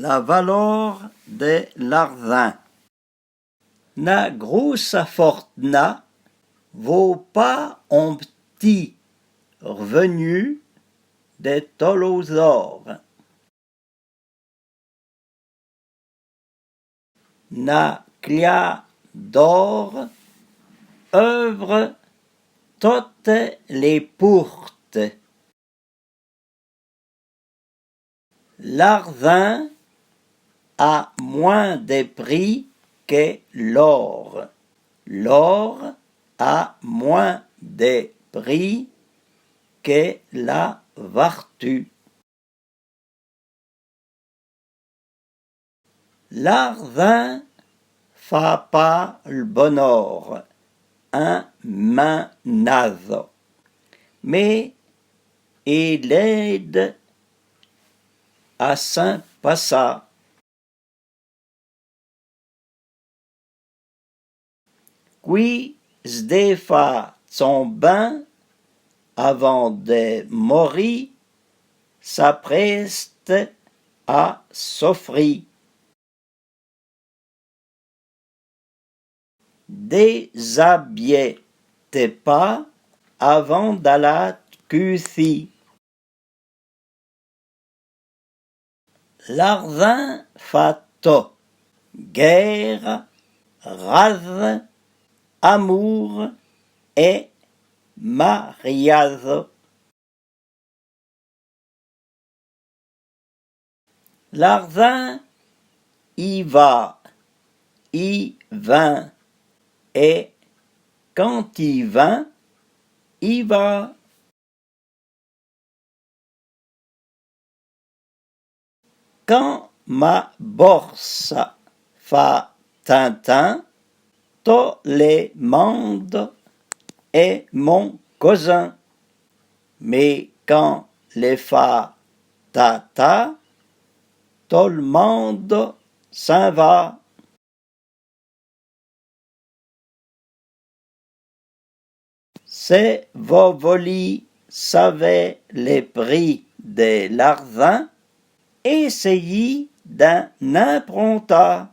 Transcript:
La valor de l'argent. Na grossa fortuna vaut pas un petit revenu de tolosor. Na clia d'or œuvre toutes les portes. L'argent a moins de prix que l'or. L'or a moins de prix que la vertu. L'argent fa pas le bonheur, un manado, mais il aide à s'en passer. Qui se défait son bain avant de mourir, s'apprête à souffrir. Déshabille-toi pas avant d'aller coucher. L'argent fait tout, guerre, rase, amour et mariage. L'argent y va, y vint, et quand il vint, il va. Quand ma bourse fait tintin, tout le monde est mon cousin. Mais quand les fait tata, tout le monde s'en va. Si vous voulez savoir les prix de l'argent, essayez d'en apprendre.